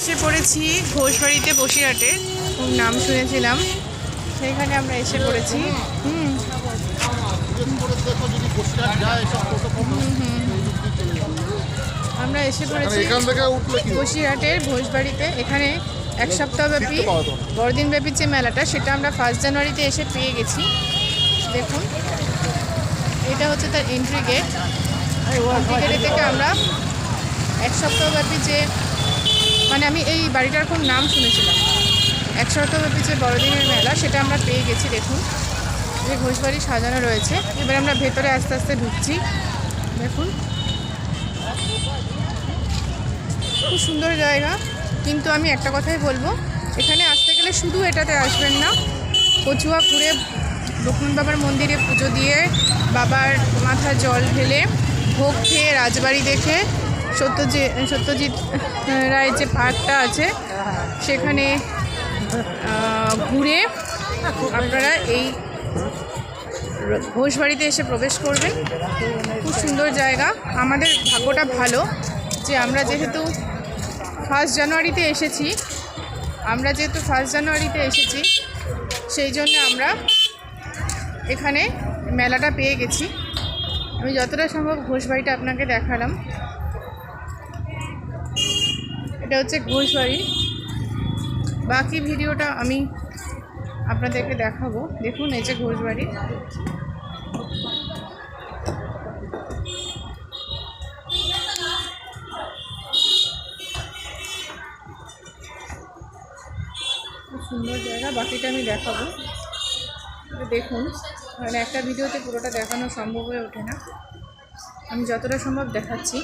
এসে পড়েছি ঘোষবাড়িতে, বসিরহাটে, খুব নাম শুনেছিলাম, সেইখানে আমরা এসে পড়েছি। আমরা এসে পড়েছি বসিরহাটের ঘোষবাড়িতে। এখানে এক সপ্তাহব্যাপী, বড়দিনব্যাপী যে মেলাটা, সেটা আমরা 1 জানুয়ারিতে এসে পেয়ে গেছি। দেখুন, এটা হচ্ছে তার এন্ট্রি গেট। এন্ট্রি গেটে থেকে আমরা এক সপ্তাহব্যাপী যে, মানে আমি এই বাড়িটার খুব নাম শুনেছিলাম, এক সপ্তাহব্যাপী যে বড়দিনের মেলা, সেটা আমরা পেয়ে গেছি। দেখুন, যে ঘোষবাড়ি সাজানো রয়েছে। এবার আমরা ভেতরে আস্তে আস্তে ঢুকছি। দেখুন, খুব সুন্দর জায়গা। কিন্তু আমি একটা কথাই বলবো, এখানে আসতে গেলে শুধু এটাতে আসবেন না, কচুয়া ঘুরে লক্ষ্মণ বাবার মন্দিরে পুজো দিয়ে, বাবার মাথা জল ঢেলে, ভোগ খেয়ে, রাজবাড়ি দেখে, সত্যজিৎ রায়ের যে পার্কটা আছে সেখানে ঘুরে আপনারা এই ঘোষবাড়িতে এসে প্রবেশ করবেন। খুব সুন্দর জায়গা। আমাদের ভাগ্যটা ভালো যে আমরা যেহেতু 1 জানুয়ারিতে এসেছি, সেই জন্য আমরা এখানে মেলাটা পেয়ে গেছি। আমি যতটা সম্ভব ঘোষবাড়িটা আপনাকে দেখালাম। এটা হচ্ছে ঘোষবাড়ি। বাকি ভিডিওটা আমি আপনাদেরকে দেখাবো। দেখুন, এই যে ঘোষবাড়ি। খুব সুন্দর জায়গা, বাকিটা আমি দেখাবো। দেখুন, মানে একটা ভিডিওতে পুরোটা দেখানো সম্ভব হয়ে ওঠে না, আমি যতটা সম্ভব দেখাচ্ছি।